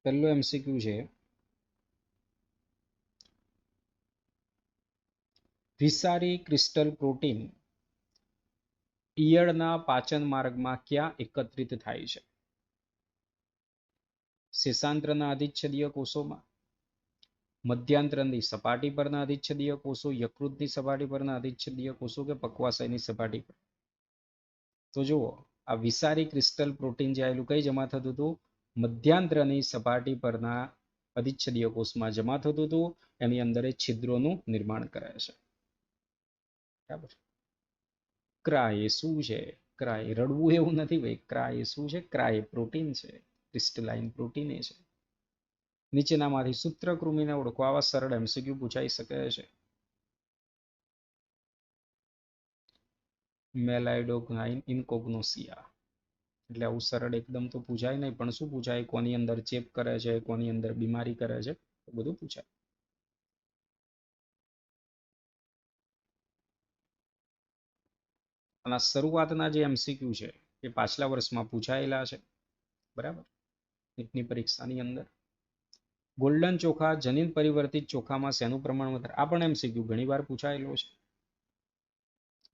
પહેલો એમસીક્યુ છે, વિષારી crystal protein ઈયળના પાચન માર્ગમાં ક્યાં એકત્રિત થાય છે? શેષાંત્રના અધિચ્છદીય કોષોમાં, મધ્યાંત્રની સપાટી પરના અધિચ્છદીય કોષો, યકૃતની સપાટી પરના અધિચ્છદીય કોષો કે પક્વાશયની સપાટી પર? તો જુઓ, આ વિષારી ક્રિસ્ટલ પ્રોટીન જે આવેલું કઈ જમા થતું હતું? મધ્યાંત્રની સપાટી પરના અધિચ્છદીય કોષમાં જમા થતું હતું. એની અંદર છિદ્રોનું નિર્માણ કરે છે. બરાબર. ક્રાય શું છે? ક્રાય રડવું એવું નથી ભાઈ. ક્રાય શું છે? ક્રાય પ્રોટીન છે, ક્રિસ્ટલાઇન પ્રોટીન છે. નીચેનામાંથી સૂત્રકૃમિને ઓળખો. આવા સરળ એમસીક્યુ પૂછાઈ શકે છે. મેલાઇડોગ્નાઇન ઇનકોગ્નોસિયા. એટલે આવું સરળ એકદમ તો પૂછાય નહીં, પણ શું પૂછાય? કોની અંદર ચેપ કરે છે, કોની અંદર બીમારી કરે છે, એ બધું પૂછાય. અને શરૂઆતના જે એમસીક્યુ છે એ પાછલા વર્ષમાં પૂછાયેલા છે. બરાબર. નીટની પરીક્ષાની અંદર ગોલ્ડન ચોખા જનીન પરિવર્તિત ચોખામાં શેનું પ્રમાણ વધારે? આ પણ એમસીક્યુ ઘણી વાર પૂછાયેલો છે.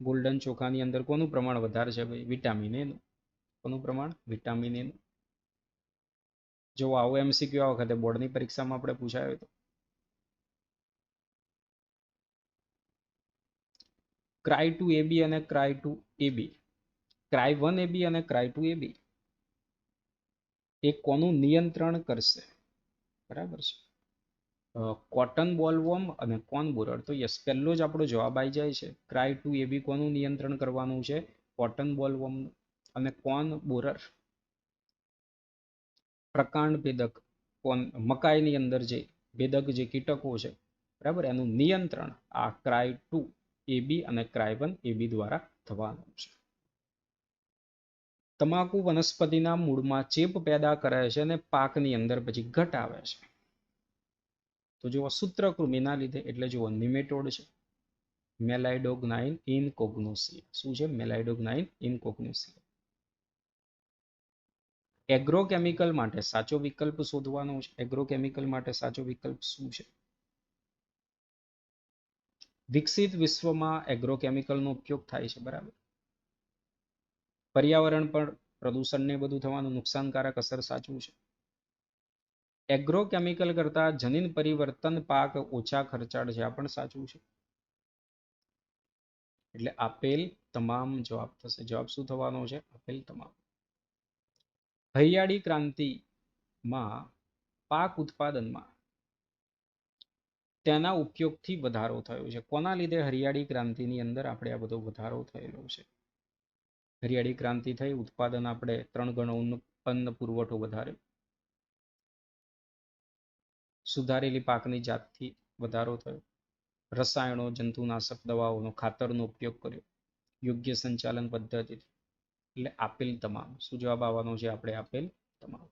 ગોલ્ડન ચોખાની અંદર કોનું પ્રમાણ વધારે છે ભાઈ? વિટામિન એ નું. કોનું પ્રમાણ? વિટામિન એ નું. જો આવો એમસીક્યુ આ વખતે બોર્ડની પરીક્ષામાં આપણે પૂછાયો હતો. ક્રાય ટુ એબી અને ક્રાય ટુ એબી, ક્રાય 1 એબી અને ક્રાય 2 એબી એ કોનું નિયંત્રણ કરશે? બરાબર છે. કોટન બોલવોર્મ અને કોન બોરર. તો યસ, પહેલો જ આપણો જવાબ આવી જાય છે. ક્રાય ટુ એબી કોનું નિયંત્રણ કરવાનું છે? કોટન બોલવોર્મ. અને કોન બોરર પ્રકાંડ ભેદક મકાઈની અંદર જે ભેદક જે કીટકો છે, બરાબર, એનું નિયંત્રણ આ ક્રાય 2 એબી અને ક્રાય 1 એબી દ્વારા થવાનું છે. તમાકુ વનસ્પતિના મૂળમાં ચેપ પેદા કરે છે અને પાકની અંદર પછી ઘટાવે છે. તો જુઓ, સૂત્રકૃમિના લીધે, એટલે જુઓ નિમેટોડ છે. મેલાઇડોગ્નાઇન ઇનકોગ્નોસિયા. શું છે? મેલાઇડોગ્નાઇન ઇનકોગ્નોસિયા. એગ્રોકેમિકલ માટે સાચો વિકલ્પ શોધવાનો છે. એગ્રોકેમિકલ માટે સાચો વિકલ્પ શું છે? વિકસિત વિશ્વમાં એગ્રોકેમિકલનો ઉપયોગ થાય છે. બરાબર. પર્યાવરણ પર પ્રદૂષણને બધું થવાનું નુકસાનકારક અસર સાચું છે. એગ્રોકેમિકલ કરતા જનીન પરિવર્તન પાક ઓછા ખર્ચાળ છે. આ પણ સાચું છે. એટલે આપેલ તમામ જવાબ થશે. જવાબ શું થવાનો છે? આપેલ તમામ. હરિયાળી ક્રાંતિમાં પાક ઉત્પાદનમાં તેના ઉપયોગથી વધારો થયો છે. કોના લીધે હરિયાળી ક્રાંતિની અંદર આપણે આ બધો વધારો થયેલો છે? હરિયાળી ક્રાંતિ થઈ, ઉત્પાદન આપણે 3 ગણો અન્ન પુરવઠો વધાર્યો, સુધારેલી પાકની જાતથી વધારો થયો, રસાયણો, જંતુનાશક દવાઓનો, ખાતરનો ઉપયોગ કર્યો, યોગ્ય સંચાલન પદ્ધતિ. એટલે આપેલ તમામ. શું જવાબ આવવાનો છે? આપણે આપેલ તમામ.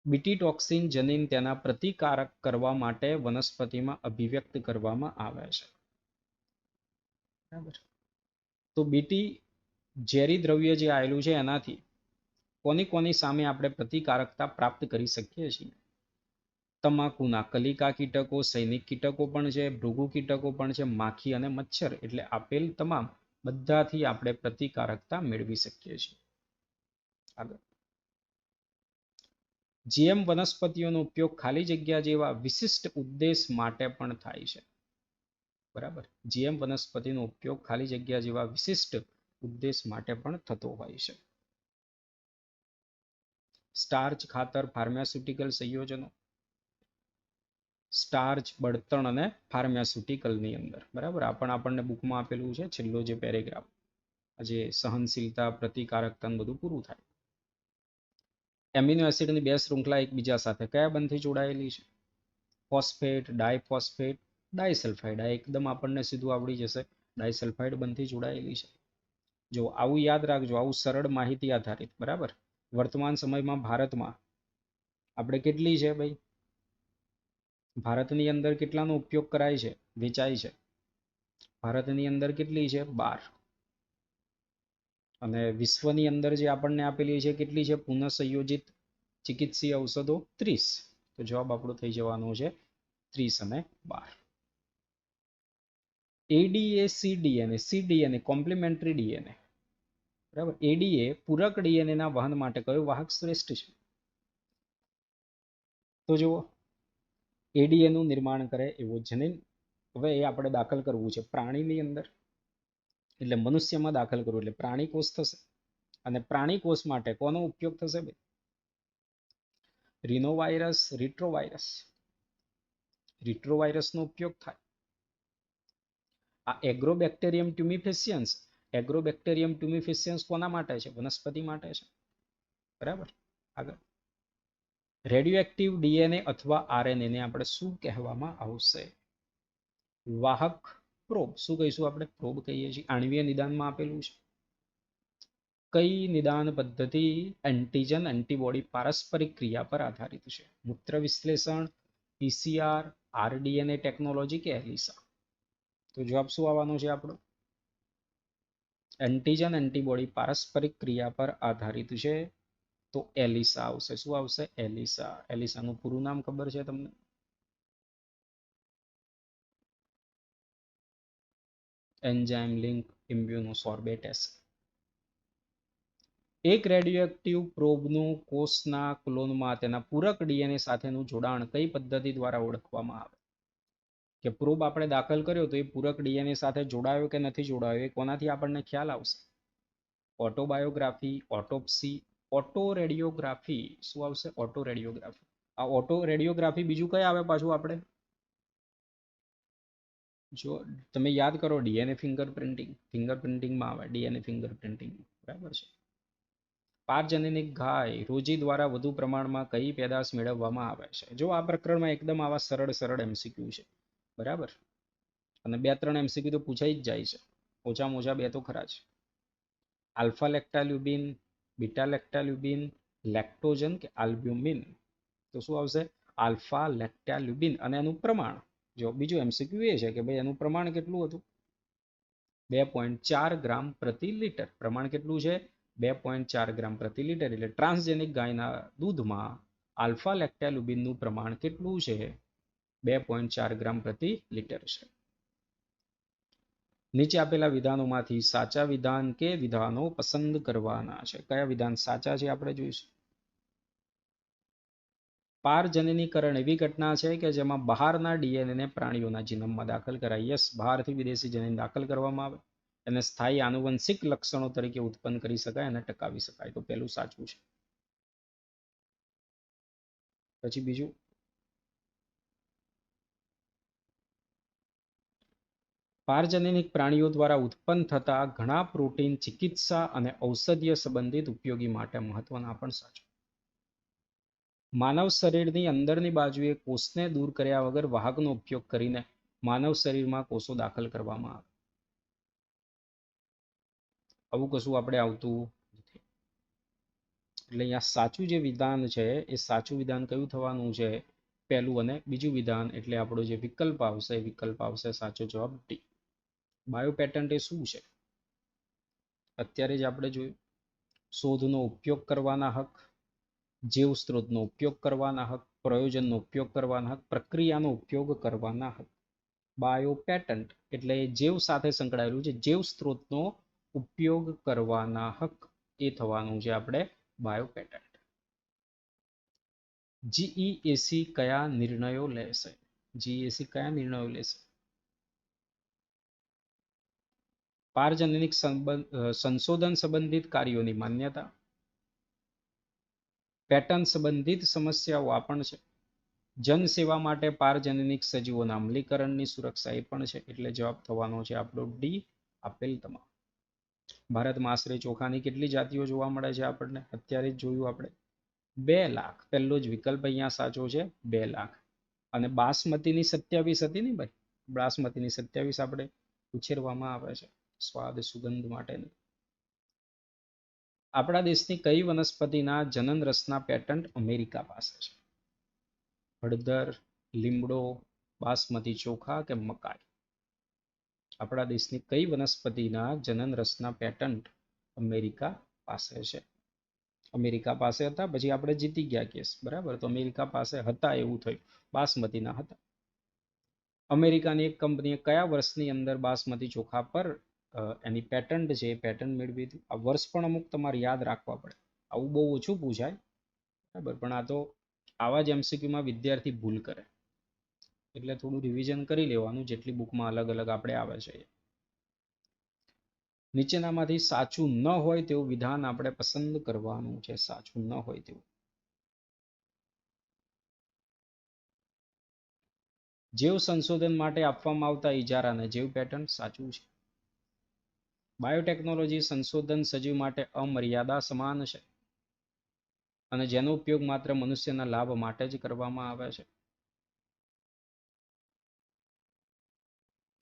બીટી ટોક્સિન જનીન તેના પ્રતિકારક કરવા માટે વનસ્પતિમાં અભિવ્યક્ત કરવામાં આવે છે. બરાબર. તો બીટી ઝેરી દ્રવ્ય જે આવેલું છે એનાથી કોની કોની સામે આપણે પ્રતિકારકતા પ્રાપ્ત કરી શકીએ છીએ? તમાકુના કલિકા કીટકો, સૈનિક કીટકો પણ છે, ભૃગુ કીટકો પણ છે, માખી અને મચ્છર. એટલે આપેલ તમામ બધાથી આપણે પ્રતિકારકતા મેળવી શકીએ છીએ. આગળ. જીએમ વનસ્પતિઓનો ઉપયોગ ખાલી જગ્યા જેવા વિશિષ્ટ ઉદ્દેશ માટે પણ થાય છે. બરાબર. જીએમ વનસ્પતિનો ઉપયોગ ખાલી જગ્યા જેવા વિશિષ્ટ ઉદ્દેશ માટે પણ થતો હોય છે. સ્ટાર્ચ, ખાતર, ફાર્માસ્યુટિકલ સંયોજનો. સ્ટાર્ચ, બળતણ અને ફાર્માસ્યુટિકલની અંદર. બરાબર. આ પણ આપણને બુકમાં આપેલું છે. છેલ્લો જે પેરેગ્રાફ, જે સહનશીલતા, પ્રતિકારકતા બધું પૂરું થાય. એમિનો એસિડની બે શૃંખલા એકબીજા સાથે કયા બંધથી જોડાયેલી છે? Phosphate, diphosphate, disulphide. આ એકદમ આપણને સીધું આવડી જશે. ડાયસલ્ફાઇડ બંધથી જોડાયેલી છે. જો આવું યાદ રાખજો, આવું સરળ માહિતી આધારિત. બરાબર. વર્તમાન સમયમાં ભારતમાં આપણે કેટલી છે ભાઈ? ભારતની અંદર કેટલાનો ઉપયોગ કરાય છે, વેચાય છે? ભારતની અંદર કેટલી છે? 12. અને વિશ્વની અંદર જે આપણને આપેલી છે કેટલી છે? પુનઃ સંયોજિત ચિકિત્સીય ઔષધો 30. તો જવાબ આપણો થઈ જવાનો છે 30 અને 12. એડીએ સીડીએનએ કોમ્પ્લિમેન્ટરી ડીએનએ, બરાબર. એડીએ પૂરક ડીએનએ ના વહન માટે કયો વાહક શ્રેષ્ઠ છે? તો જુઓ, એડીએ નું નિર્માણ કરે એવો જનીન, હવે એ આપણે દાખલ કરવું છે પ્રાણીની અંદર, એટલે મનુષ્યમાં દાખલ કરવું એટલે પ્રાણી કોષ થશે. અને પ્રાણી કોષ માટે કોનો ઉપયોગ થશે? રિનોવાયરસ, રિટ્રોવાયરસનો ઉપયોગ થાય. આ એગ્રોબેક્ટેરિયમ ટ્યુમિફિશિયન્સ કોના માટે છે? વનસ્પતિ માટે છે, બરાબર. આગળ, રેડિયો એક્ટિવ ડીએનએ અથવા આરએનએ ને આપણે શું કહેવામાં આવશે? વાહક પ્રોબ. શું કહીશું આપણે? પ્રોબ કહીએ છીએ. આણ્વીય નિદાનમાં આપેલું છે. કઈ નિદાન પદ્ધતિ એન્ટીજન એન્ટીબોડી પારસ્પરિક ક્રિયા પર આધારિત છે? મૂત્ર વિશ્લેષણ, પીસીઆર, આરડીએનએ ટેકનોલોજી કે એલિસા? તો જવાબ શું આવવાનો છે આપણો? એન્ટીજન એન્ટીબોડી પારસ્પરિક ક્રિયા પર આધારિત છે, તો એલિસા આવશે. શું આવશે? એલિસા. એલિસાનું પૂરું નામ ખબર છે તમને? Enzyme link immunosorbent acid. એક રેડિયોએક્ટિવ પ્રોબનું કોષના ક્લોનમાં તેના પૂરક ડીએનએ સાથેનું જોડાણ કઈ પદ્ધતિ દ્વારા ઓળખવામાં આવે? કે પ્રોબ આપણે દાખલ કર્યો તો એ પૂરક ડીએનએ સાથે જોડાયો કે નથી જોડાયો, એ કોનાથી આપણને ખ્યાલ આવશે? Autobiography, autopsy, autoradiography. શું આવશે? Autoradiography. આ ઓટો રેડિયોગ્રાફી બીજું કઈ આવે પાછું? આપણે જો તમે યાદ કરો, ડીએનએ ફિંગરપ્રિન્ટિંગમાં આવે, ડીએનએ ફિંગરપ્રિન્ટિંગ, બરાબર છે. પારજનનિક ગાય રોજી દ્વારા વધુ પ્રમાણમાં કઈ પેદાશ મેળવવામાં આવે છે? જો આ પ્રકરણમાં એકદમ આવા સરળ એમસીક્યુ છે, બરાબર. અને 2-3 એમસીક્યુ તો પૂછાઈ જ જાય છે, ઓછામાં ઓછા 2 તો ખરા છે. આલ્ફા લેક્ટાલ્યુબિન, બીટા લેક્ટાલ્યુબિન, લેક્ટોજન કે આલ્બ્યુમિન? તો શું આવશે? આલ્ફા લેક્ટાલ્યુબિન. અને એનું પ્રમાણ, જો બીજું એમસીક્યુ એ છે કે ભાઈ એનું પ્રમાણ કેટલું હતું? 2.4 ગ્રામ પ્રતિ લિટર. પ્રમાણ કેટલું છે? 2.4 ગ્રામ પ્રતિ લિટર. એટલે ટ્રાન્સજેનિક ગાયના દૂધમાં આલ્ફા લેક્ટાલ્યુબિનનું પ્રમાણ કેટલું છે? 2.4 ગ્રામ પ્રતિ લિટર છે. નીચે આપેલા વિધાનોમાંથી સાચા વિધાન કે વિધાનો પસંદ કરવાના છે. કયા વિધાન સાચા છે આપણે જોઈશું. પારજનનીકરણ એવી ઘટના છે કે જેમાં બહારના ડીએનએ પ્રાણીઓના જીનોમમાં દાખલ કરાય. યસ, બહારથી વિદેશી જનીન દાખલ કરવામાં આવે, એને સ્થાયી આનુવંશિક લક્ષણો તરીકે ઉત્પન્ન કરી શકાય અને ટકાવી શકાય. તો પહેલું સાચું છે. પછી બીજું, પારજનનિક પ્રાણીઓ દ્વારા ઉત્પન્ન થતા ઘણા પ્રોટીન ચિકિત્સા અને ઔષધીય સંબંધિત ઉપયોગી માટે મહત્વના. પણ સાચું. માનવ શરીરની અંદરની બાજુએ કોષને દૂર કર્યા વગર વાહકનો ઉપયોગ કરીને માનવ શરીરમાં કોષો દાખલ કરવામાં આવે. આવું કશું આપણે આવતું નથી. એટલે અહીંયા સાચું જે વિધાન છે એ સાચું વિધાન કયું થવાનું છે? પહેલું. અને બીજું વિધાન એટલે આપણો જે વિકલ્પ આવશે એ વિકલ્પ આવશે સાચો જવાબ ડી. બાયોપેટન્ટ એ શું છે? અત્યારે જ આપણે જોયું. શોધનો ઉપયોગ કરવાના હક, જીવ સ્ત્રોતનો ઉપયોગ કરવાના હક, પ્રયોજનનો ઉપયોગ કરવાના હક, પ્રક્રિયાનો ઉપયોગ કરવાના હક. બાયોપેટન્ટ એટલે જીવ સાથે સંકળાયેલું છે, જીવ સ્ત્રોતનો ઉપયોગ કરવાના હક એ થવાનું છે આપણે બાયોપેટન્ટ. જીઈએસી કયા નિર્ણયો લેશે? જીઈએસી કયા નિર્ણયો લેશે? પારજનનિક સંશોધન સંબંધિત કાર્યોની માન્યતા, પેટર્ન સંબંધિત સમસ્યાઓ આ પણ છે, જનસેવા માટે પારજનનિક સજીવોના અમલીકરણની સુરક્ષા એ પણ છે. એટલે જવાબ થવાનો છે આપણો ડી, આપેલ તમામ. ભારતમાં આશરે ચોખાની કેટલી જાતિઓ જોવા મળે છે? આપણને અત્યારે જ જોયું આપણે, 2 લાખ. પહેલો જ વિકલ્પ અહીંયા સાચો છે, 2 લાખ. અને બાસમતીની 27 હતી ને ભાઈ, બાસમતીની 27 આપણે ઉછેરવામાં આવે છે સ્વાદ સુગંધ માટેની. આપણા દેશની કઈ વનસ્પતિના જનન રસના પેટન્ટ અમેરિકા પાસે છે? હળદર, લીમડો, બાસમતી ચોખા કે મકાઈ? આપણા દેશની કઈ વનસ્પતિના જનન રસના પેટન્ટ અમેરિકા પાસે છે? અમેરિકા પાસે હતા, પછી આપણે જીતી ગયા કેસ, બરાબર. તો અમેરિકા પાસે હતા એવું થયું, બાસમતીના હતા. અમેરિકાની એક કંપનીએ કયા વર્ષની અંદર બાસમતી ચોખા પર એની પેટન્ટ છે એ પેટન્ટ મેળવી હતી? આ વર્ષ પણ અમુક તમારે યાદ રાખવા પડે. આવું બહુ ઓછું પૂછાય, બરાબર, પણ આ તો આવા જ એમસીક્યુમાં વિદ્યાર્થી ભૂલ કરે, એટલે થોડું રિવિઝન કરી લેવાનું જેટલી બુકમાં અલગ અલગ આપણે આવે છે. નીચેનામાંથી સાચું ન હોય તેવું વિધાન આપણે પસંદ કરવાનું છે. સાચું ન હોય તેવું. જૈવ સંશોધન માટે આપવામાં આવતા ઇજારાને જૈવ પેટન્ટ સાચું છે. બાયોટેકનોલોજી સંશોધન સજીવ માટે અમર્યાદા સમાન છે અને જેનો ઉપયોગ માત્ર મનુષ્યના લાભ માટે જ કરવામાં આવે છે.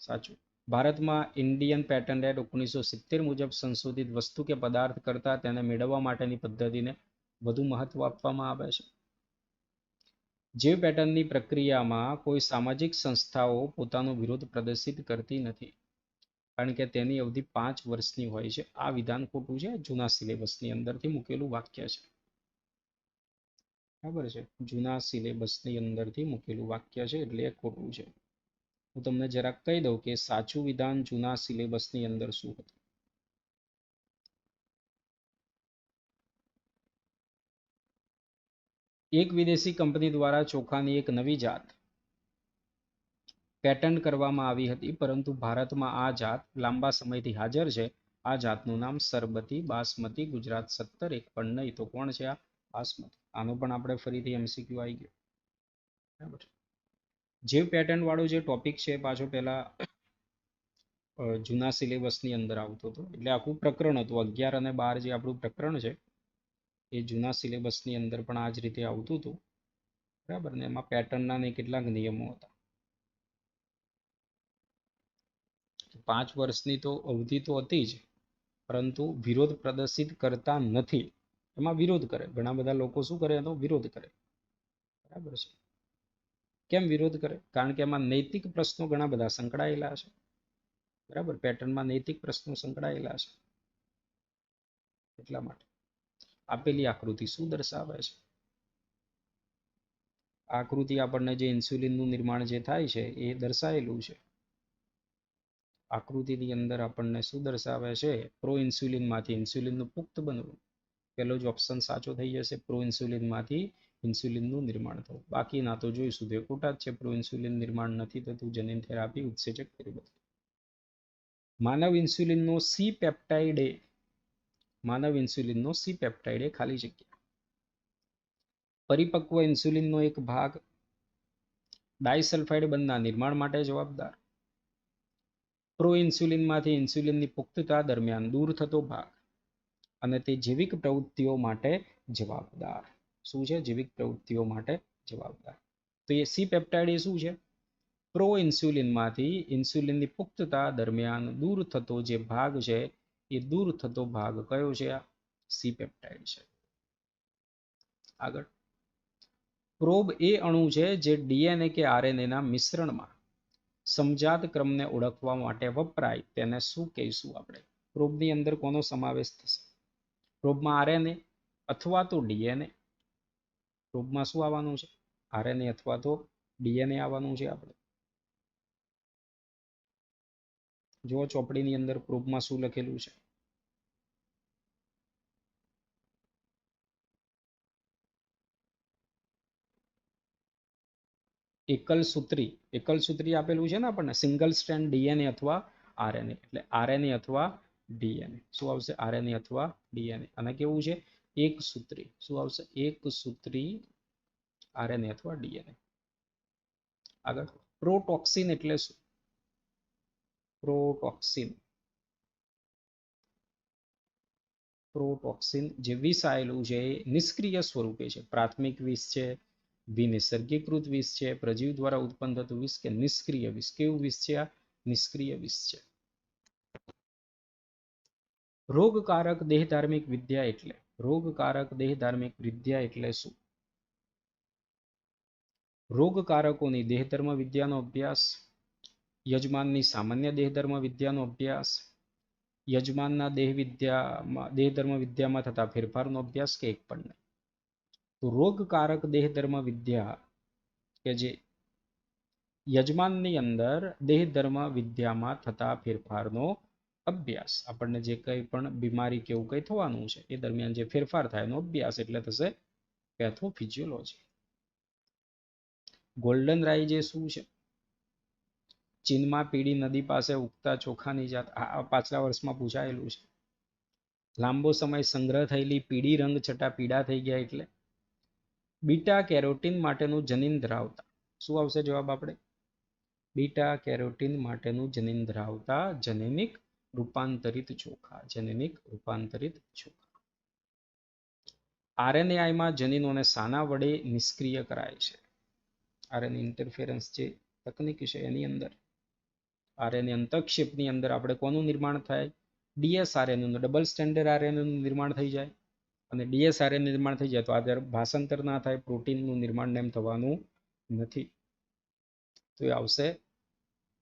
સાચું. ભારતમાં ઇન્ડિયન પેટન્ટ એક્ટ 1970 મુજબ સંશોધિત વસ્તુ કે પદાર્થ કરતા તેને મેળવવા માટેની પદ્ધતિને વધુ મહત્વ આપવામાં આવે છે. જૈવ પેટર્નની પ્રક્રિયામાં કોઈ સામાજિક સંસ્થાઓ પોતાનો વિરોધ પ્રદર્શિત કરતી નથી, કારણ કે તેની અવધિ 5 વર્ષની હોય છે. આ વિધાન ખોટું છે, જૂના સિલેબસની અંદરથી મૂકેલું વાક્ય છે. બરાબર છે, જૂના સિલેબસની અંદરથી મૂકેલું વાક્ય છે, એટલે એ ખોટું છે. હું તમને જરાક કહી દઉં કે સાચું વિધાન જૂના સિલેબસની અંદર શું હતું. એક વિદેશી કંપની દ્વારા ચોખાની એક નવી જાત પેટન્ટ કરવામાં આવી હતી, પરંતુ ભારતમાં આ જાત લાંબા સમયથી હાજર છે. આ જાતનું નામ સરબતી બાસમતી ગુજરાત 17 એક પણ નહીં. તો કોણ છે આ? બાસમતી. આનો પણ આપણે ફરીથી એમસીક્યુ આવી ગયો, બરાબર. જે પેટર્ન વાળો જે ટોપિક છે પાછો પહેલા જૂના સિલેબસની અંદર આવતો હતો, એટલે આખું પ્રકરણ હતું 11 અને 12 જે આપણું પ્રકરણ છે એ જૂના સિલેબસની અંદર પણ આ જ રીતે આવતું હતું, બરાબર ને. એમાં પેટર્નના ને કેટલાક નિયમો હતા. 5 વર્ષની તો અવધિ તો હતી જ, પરંતુ વિરોધ પ્રદર્શિત કરતા નથી. એમાં વિરોધ કરે, ઘણા બધા લોકો શું કરે, એનો વિરોધ કરે, બરાબર છે. કેમ વિરોધ કરે? કારણ કે એમાં નૈતિક પ્રશ્નો ઘણા બધા સંકળાયેલા છે, બરાબર. પેટર્નમાં નૈતિક પ્રશ્નો સંકળાયેલા છે, એટલા માટે. આપેલી આકૃતિ શું દર્શાવે છે? આકૃતિ આપણને જે ઇન્સ્યુલિનનું નિર્માણ જે થાય છે એ દર્શાવેલું છે. આકૃતિની અંદર આપણને શું દર્શાવે છે? પ્રો ઇન્સ્યુલિનમાંથી ઇન્સ્યુલિનનું પુખ્ત બનવું. પહેલો જ ઓપ્શન સાચો થઈ જશે, પ્રો ઇન્સ્યુલિનમાંથી ઇન્સ્યુલિનનું નિર્માણ થવું. બાકીના તો જોઈશું તો ખોટા જ છે. પ્રો ઇન્સ્યુલિન નિર્માણ નથી થતું, જનીન થેરાપી ઉત્સેચક પરિબળ. માનવ ઇન્સ્યુલિનનો સી પેપ્ટાઇડ એ, માનવ ઇન્સ્યુલિનનો સી પેપ્ટાઇડ એ ખાલી જગ્યા. પરિપક્વ ઇન્સ્યુલિનનો એક ભાગ ડાયસલ્ફાઇડ બંધના નિર્માણ માટે જવાબદાર. પ્રો ઇન્સ્યુલિનમાંથી ઇન્સ્યુલિનની પુખ્તતા દરમિયાન દૂર થતો ભાગ અને તે જૈવિક પ્રવૃત્તિઓ માટે જવાબદાર. શું છે? જૈવિક પ્રવૃત્તિઓ માટે જવાબદાર. તો એ સી પેપ્ટાઇડ એ શું છે? પ્રો ઇન્સ્યુલિનમાંથી ઇન્સ્યુલિનની પુખ્તતા દરમિયાન દૂર થતો જે ભાગ છે એ દૂર થતો ભાગ કયો છે? આ સી પેપ્ટાઇડ છે. આગળ. પ્રોબ એ અણુ છે જે ડીએનએ કે આરએનએના મિશ્રણમાં સમજાત ક્રમને ઓળખવા માટે વપરાય, તેને શું કહીશું આપણે? પ્રોબની અંદર કોનો સમાવેશ થશે? પ્રોબમાં આરએનએ અથવા તો ડીએનએ. પ્રોબમાં શું આવવાનું છે? આરએનએ અથવા તો ડીએનએ આવવાનું છે. આપણે જો ચોપડીની અંદર પ્રોબમાં શું લખેલું છે? એકલ સૂત્રી આપેલું છે ને આપણને, સિંગલ સ્ટ્રેન્ડ ડીએનએ અથવા આરએનએ. એટલે આરએનએ અથવા ડીએનએ. શું આવશે? આરએનએ અથવા ડીએનએ. અને કેવું છે? એક સૂત્રી. શું આવશે? એક સૂત્રી આરએનએ અથવા ડીએનએ. આગળ. પ્રોટોક્સિન એટલે શું? પ્રોટોક્સિન. પ્રોટોક્સિન જે વિષ આવેલું છે એ નિષ્ક્રિય સ્વરૂપે છે. પ્રાથમિક વિષ છે, બિનિસર્ગીકૃત વિષ છે, પ્રજીવ દ્વારા ઉત્પન્ન થતું વિષ કે નિષ્ક્રિય વિષ. કેવું વિષ છે? આ નિષ્ક્રિય વિષ છે. રોગકારક દેહધાર્મિક વિદ્યા એટલે, રોગકારક દેહધાર્મિક વિદ્યા એટલે શું? રોગકારકોની દેહધર્મ વિદ્યાનો અભ્યાસ, યજમાનની સામાન્ય દેહધર્મ વિદ્યાનો અભ્યાસ, યજમાનના દેહ ધર્મ વિદ્યામાં થતા ફેરફારનો અભ્યાસ કે એક પણ નહીં. તો રોગકારક દેહ ધર્મ વિદ્યા કે જે યજમાનની અંદર દેહ ધર્મ વિદ્યામાં થતા ફેરફારનો અભ્યાસ, આપણને જે કંઈ પણ બીમારી કે એવું કંઈ થવાનું છે એ દરમિયાન જે ફેરફાર થાય એનો અભ્યાસ એટલે થશે પેથોફિઝિયોલોજી. ગોલ્ડન રાઈ જે શું છે? ચીનમાં પીળી નદી પાસે ઉગતા ચોખાની જાત. આ પાછલા વર્ષમાં પૂછાયેલું છે. લાંબો સમય સંગ્રહ થયેલી પીળી રંગ છટા પીળા થઈ ગયા એટલે બીટા કેરોટીન માટેનું જનીન ધરાવતા, શું આવશે જવાબ આપણે? બીટા કેરોટીન માટેનું જનીન ધરાવતા જનીનિક રૂપાંતરિત ચોખા. જનીનિક રૂપાંતરિત ચોખા. આરએનએઆઈમાં જનીનોને શાના વડે નિષ્ક્રિય કરાય છે? આરએનએ ઇન્ટરફેરન્સ જે તકનીક છે એની અંદર આરએનએ અંતક્ષેપની અંદર આપણે કોનું નિર્માણ થાય? ડીએસઆરએનએ નું, ડબલ સ્ટેન્ડર્ડ આરએનએ નું નિર્માણ થઈ જાય. અને ડીએસઆરએનએ નિર્માણ થઈ જાય તો આ ભાષાંતર ના થાય, પ્રોટીનનું નિર્માણ એમ થવાનું નથી. તો એ આવશે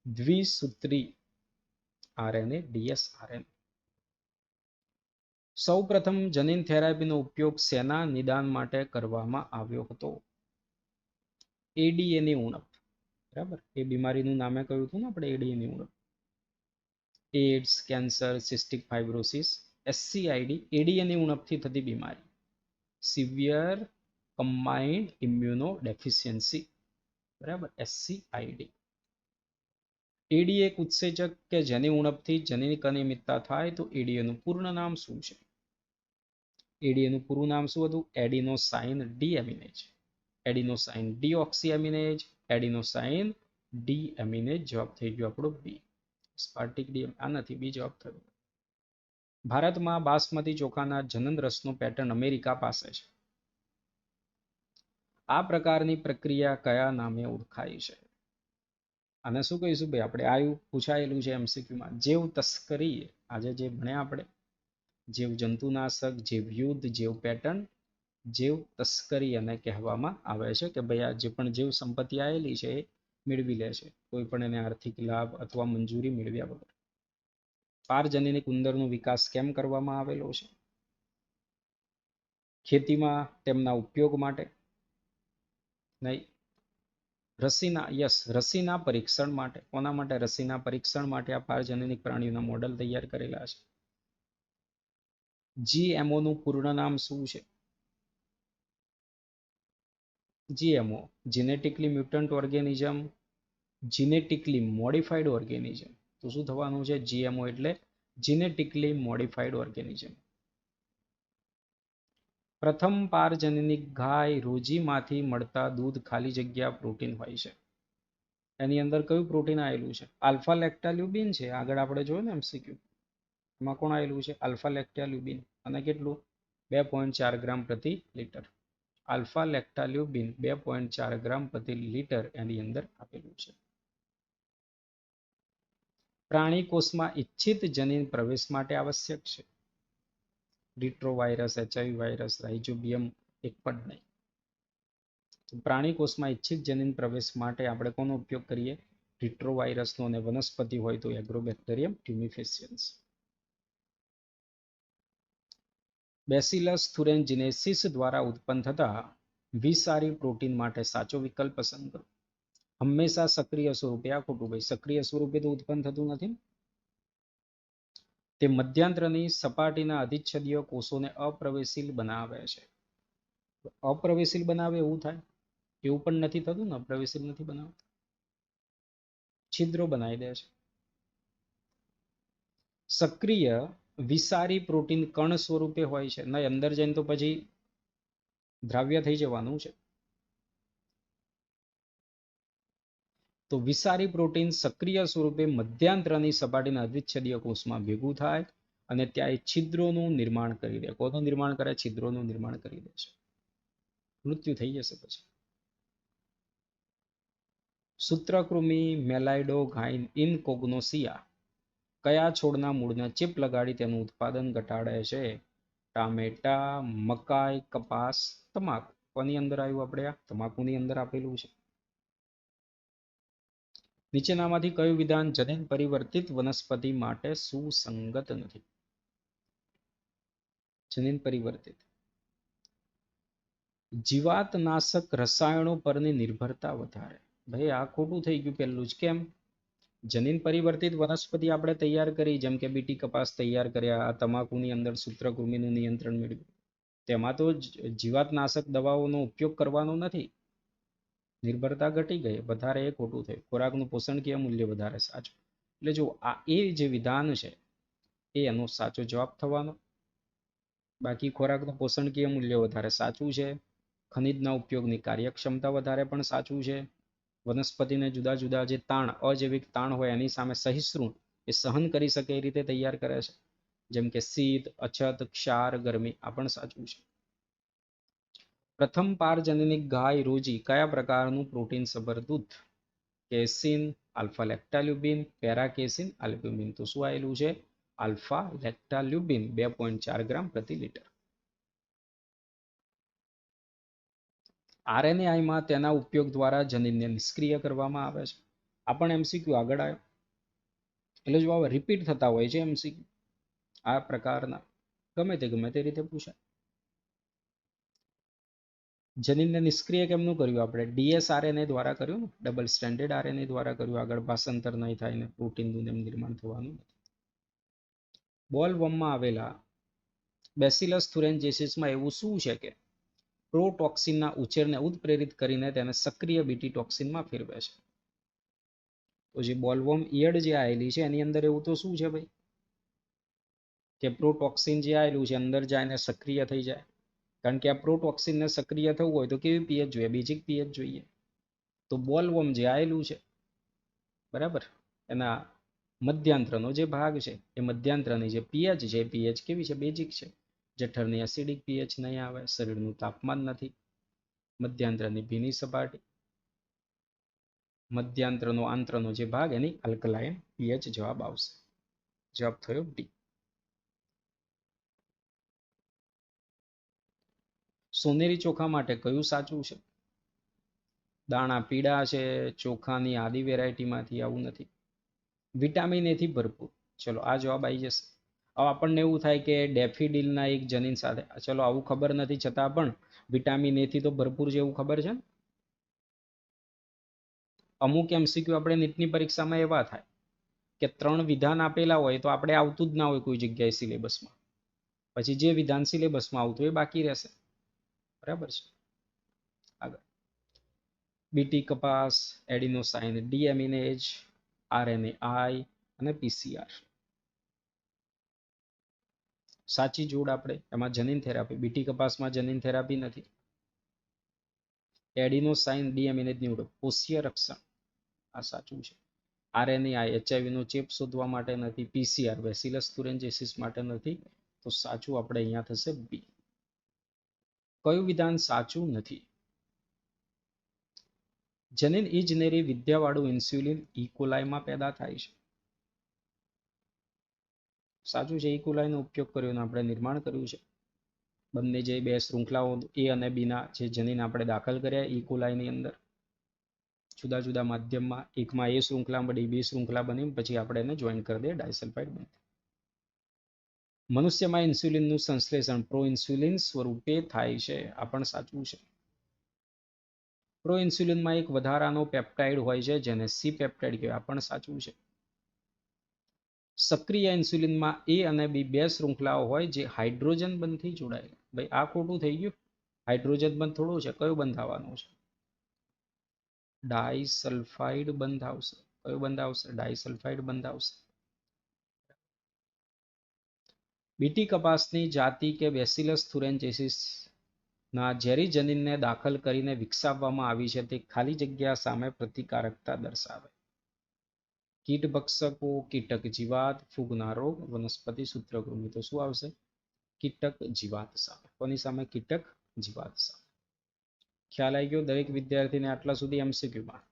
દ્વિસૂત્રી આરએનએ, ડીએસઆરએનએ. સૌ પ્રથમ જનીન થેરાપીનો ઉપયોગ સેના નિદાન માટે કરવામાં આવ્યો હતો? એડીએની ઉણપ. બરાબર, એ બીમારીનું નામે કહ્યું હતું ને આપણે, એડીએની ઉણપ. એડ્સ, કેન્સર, સિસ્ટિક ફાઇબ્રોસિસ, એસસીઆઈડી, એડીએની ઉણપથી થતી બીમારી. Severe combined immuno deficiency. બરાબર, એસસીઆઈડી. એડી એક ઉત્સેચક કે જેની ઉણપથી જનીનિક અનિયમિતતા થાય તો એડીએનું પૂર્ણ નામ શું છે? એડીએનું પૂરું નામ શું હતું? Adenosine deaminase. Adenosine deoxyaminase, adenosine deaminase. જવાબ થઈ ગયો આપણો બી. સ્પાર્ટિક ડીએમ આ નથી, બી જવાબ થયો. ભારતમાં બાસમતી ચોખાના જનન રસનો પેટર્ન અમેરિકા પાસે છે. આ પ્રકારની પ્રક્રિયા કયા નામે ઓળખાય છે? આને શું કહીશું ભાઈ આપણે? આયુ પૂછાયેલું છે એમસીક્યુમાં. જેવ તસ્કરી, આજે જે ભણ્યા આપણે, જેવ જંતુનાશક, જેવ યુદ્ધ, જેવ પેટર્ન, જેવ તસ્કરી એને કહેવામાં આવે છે કે ભાઈ આ જે પણ જેવ સંપત્તિ આવેલી છે એ મેળવી લે છે, કોઈ પણ એને આર્થિક લાભ અથવા મંજૂરી મેળવ્યા વગર. પારજનીનિક ઉંદરનો વિકાસ કેમ કરવામાં આવેલો છે? ખેતીમાં તેમના ઉપયોગ માટે નહીં. રસીના, યસ, રસીના પરીક્ષણ માટે. કોના માટે? રસીના પરીક્ષણ માટે આ પારજનીનિક પ્રાણીઓના મોડેલ તૈયાર કરેલા છે. જીએમઓ નું પૂર્ણ નામ શું છે? GMO, genetically mutant organism, genetically modified organism. તો શું થવાનું છે? જીએમઓ એટલે જીનેટિકલી મોડિફાઈડ ઓર્ગેનિઝમ. પ્રથમ પારજનીનિક ગાય રોજીમાંથી મળતા દૂધ ખાલી જગ્યા પ્રોટીન હોય છે. એની અંદર કયું પ્રોટીન આવેલું છે? આલ્ફા લેક્ટાલ્યુબિન છે. આગળ આપણે જોયું ને એમસીક્યુ, એમાં કોણ આવેલું છે? આલ્ફા લેક્ટાલ્યુબિન. અને કેટલું? 2.4 ગ્રામ પ્રતિ લિટર. આલ્ફા લેક્ટાલ્યુબિન 2.4 ગ્રામ પ્રતિ લિટર એની અંદર આપેલું છે. પ્રાણી કોષમાં ઈચ્છિત જનીન પ્રવેશ માટે આવશ્યક છે. રિટ્રોવાયરસ, એચઆઈવી વાયરસ, રાઇઝોબિયમ એક પણ નહીં. પ્રાણી કોષમાં ઈચ્છિત જનીન પ્રવેશ માટે આપણે કોનો ઉપયોગ કરીએ? રિટ્રોવાયરસનો. અને વનસ્પતિ હોય તો એગ્રોબેક્ટેરિયમ ટ્યુમિફેસિયન્સ. બેસિલસ થુરેન્જીનેસિસ દ્વારા ઉત્પન્ન થતા વિષારી પ્રોટીન માટે સાચો વિકલ્પ પસંદ કરો. હંમેશા સક્રિય સ્વરૂપે. આ ખોટું ભાઈ, સક્રિય સ્વરૂપે તો ઉત્પન્ન થતું નથી. તે મધ્યાંતરની સપાટીના અધિચ્છદીય કોષોને અપ્રવેશીલ બનાવે છે. અપ્રવેશીલ બનાવે એવું થાય? એવું પણ નથી થતું ને, અપ્રવેશીલ નથી બનાવતા, છિદ્રો બનાવી દે છે. સક્રિય વિષારી પ્રોટીન કણ સ્વરૂપે હોય છે. નહીં, અંદર જઈને તો પછી દ્રાવ્ય થઈ જવાનું છે. તો વિષારી પ્રોટીન સક્રિય સ્વરૂપે મધ્યાંતરની સપાટીના અધિચ્છદીય કોષમાં ભેગું થાય અને ત્યાં એ છિદ્રોનું નિર્માણ કરી દે. કોનું નિર્માણ કરે? છિદ્રોનું નિર્માણ કરી દે છે. મૃત્યુ થઈ જશે પછી. સૂત્રકૃમિ મેલાઇડોગાઇન ઇનકોગ્નોસિયા કયા છોડના મૂળને ચીપ લગાડી તેનું ઉત્પાદન ઘટાડે છે? ટામેટા, મકાઈ, કપાસ, તમાકુ. કોની અંદર આવ્યું? આપણે આ તમાકુની અંદર આપેલું છે. નીચેનામાંથી કયું વિધાન જનીન પરિવર્તિત વનસ્પતિ માટે સુસંગત નથી? જનીન પરિવર્તિત જીવાતનાશક રસાયણો પરની નિર્ભરતા વધારે. ભાઈ આ ખોટું થઈ ગયું પહેલું જ. કેમ? જનીન પરિવર્તિત વનસ્પતિ આપણે તૈયાર કરી, જેમ કે બીટી કપાસ તૈયાર કર્યા, તમાકુની અંદર સૂત્રકૃમિનું નિયંત્રણ મેળવ્યું, તેમાં તો જીવાતનાશક દવાઓનો ઉપયોગ કરવાનો નથી. નિર્ભરતા ઘટી ગઈ, વધારે એ ખોટું થયું. ખોરાકનું પોષણકીય મૂલ્ય વધારે સાચું. એટલે જો આ એ જે વિધાન છે એ એનો સાચો જવાબ થવાનો. બાકી ખોરાકનું પોષણકીય મૂલ્ય વધારે સાચું છે. ખનિજના ઉપયોગની કાર્યક્ષમતા વધારે પણ સાચું છે. વનસ્પતિને જુદા જુદા જે તાણ, અજૈવિક તાણ હોય એની સામે સહિષ્ણુ એ સહન કરી શકે એ રીતે તૈયાર કરે છે, જેમ કે શીત, અછત, ક્ષાર, ગરમી. આ પણ સાચું છે. પ્રથમ પારજનનિક ગાય રોજી કયા પ્રકારનું પ્રોટીન સભર દૂધ? Casein, alpha lactalbumin, paracasein, albumin. તો શું આવેલું છે? આલ્ફા લેક્ટાલ્યુબિન 2.4 ગ્રામ પ્રતિ લીટર. આરએનએઆઈમાં તેના ઉપયોગ દ્વારા જનીનને નિષ્ક્રિય કરવામાં આવે છે. આ પણ એમસીક્યુ આગળ આવ્યો. એટલે જો આવા રિપીટ થતા હોય છે એમસીક્યુ આ પ્રકારના, ગમે તે રીતે પૂછાય. જનીનને નિષ્ક્રિય કેમનું કર્યું આપણે? ડીએસઆરએનએ દ્વારા કર્યું ને, ડબલ સ્ટેન્ડર્ડ આરએનએ દ્વારા કર્યું. આગળ ભાષાંતર નહીં થાય ને પ્રોટીનનું નિર્માણ થવાનું નથી. બોલવર્મમાં આવેલા બેસિલસ થુરેન્જીસિસમાં એવું શું છે કે પ્રોટોક્સિનના ઉછેરને ઉત્પ્રેરિત કરીને તેને સક્રિય બીટી ટોક્સિનમાં ફેરવે છે? તો જે બોલવર્મ ઈયળ જે આવેલી છે એની અંદર એવું તો શું છે ભાઈ કે પ્રોટોક્સિન જે આવેલું છે અંદર જાય ને સક્રિય થઈ જાય. કારણ કે આ પ્રોટોક્સિનને સક્રિય થવું હોય તો કેવી પીએચ જોઈએ? બેઝિક પીએચ જોઈએ. તો બોલવર્મ જે આવેલું છે બરાબર, એના મધ્યાંત્રનો જે ભાગ છે એ મધ્યાંત્રની જે પીએચ છે એ પીએચ કેવી છે? બેઝિક છે. જઠરની એસિડિક પીએચ નહીં આવે, શરીરનું તાપમાન નથી, મધ્યાંત્રની ભીની સપાટી, મધ્યાંત્રનો આંત્રનો જે ભાગ એની અલ્કલાઇન પીએચ જવાબ આવશે. જવાબ થયો ડી. સોનેરી ચોખા માટે કયું સાચું છે? દાણા પીળા છે, ચોખાની આદિ વેરાયટીમાંથી આવું નથી. વિટામિન એ થી ભરપૂર. ચલો આ જવાબ આવી જશે. હવે આપણને એવું થાય કે ડેફિડિલના એક જનીન સાથે, ચલો આવું ખબર નથી છતાં પણ વિટામિન એ થી તો ભરપૂર છે એવું ખબર છે ને? અમુક એમસીક્યુ આપણે નીટની પરીક્ષામાં એવા થાય કે 3 વિધાન આપેલા હોય તો આપણે આવતું જ ના હોય કોઈ જગ્યાએ સિલેબસમાં. પછી જે વિધાન સિલેબસમાં આવતું હોય બાકી રહેશે. બરાબર છે. આગળ બીટી કપાસ, એડિનોસાઇન ડીએમિનેજ, આરએનએઆઈ અને પીસીઆર. સાચી જોડ આપણે એમાં જનીન થેરાપી. બીટી કપાસમાં જનીન થેરાપી નથી. એડિનોસાઇન ડીએમિનેજની ઓળખ કોષીય રક્ષણ, આ સાચું છે. આરએનએઆઈ એચઆઈવીનો ચેપ શોધવા માટે નથી. પીસીઆર બેસિલસ થુરેન્જીસિસ માટે નથી. તો સાચું આપણે અહીંયા થશે બી. કયું વિધાન સાચું નથી? જનીન ઇજનેરી વિદ્યાવાળું ઇન્સ્યુલિન ઇકોલાઈમાં પેદા થાય છે. સાચું છે. ઇકોલાઈનો ઉપયોગ કર્યો અને આપણે નિર્માણ કર્યું છે. બંને જે બે શૃંખલાઓ એ અને બીના જે જનીન આપણે દાખલ કર્યા ઇકોલાઈની અંદર જુદા જુદા માધ્યમમાં, એકમાં એ શૃંખલા બની, બી શૃંખલા બની, પછી આપણે એને જોઈન કરી દઈએ ડાયસલ્ફાઇડ બને. મનુષ્યમાં ઇન્સ્યુલિનનું સંશ્લેષણ પ્રો ઇન્સ્યુલિન સ્વરૂપે થાય છે. આ પણ સાચું છે. પ્રો ઇન્સ્યુલિનમાં એક વધારાનો પેપ્ટાઇડ હોય છે જેને સી પેપ્ટાઇડ કહેવાય. આ પણ સાચું છે. સક્રિય ઇન્સ્યુલિનમાં એ અને બી બે શૃંખલાઓ હોય જે હાઇડ્રોજન બંધથી જોડાયેલા. ભાઈ આ ખોટું થઈ ગયું. હાઇડ્રોજન બંધ થોડું છે. કયું બંધ આવવાનું છે? ડાઈસલ્ફાઇડ બંધ આવશે. કયું બંધ આવશે? ડાઈસલ્ફાઇડ બંધ આવશે. બીટી કપાસની જાતિ કે બેસિલસ થુરેન્જીસિસ ના ઝેરી જનીનને દાખલ કરીને વિકસાવવામાં આવી છે તે ખાલી જગ્યા સામે પ્રતિકારકતા દર્શાવે. કીટભક્ષકો, કીટક જીવાત, ફૂગના રોગ, વનસ્પતિ સૂત્રકૃમિ. તો શું આવશે? કીટક જીવાત સામે. કોની સામે? કીટક જીવાત સામે. ખ્યાલ આવી ગયો દરેક વિદ્યાર્થીને આટલા સુધી એમસીક્યુમાં?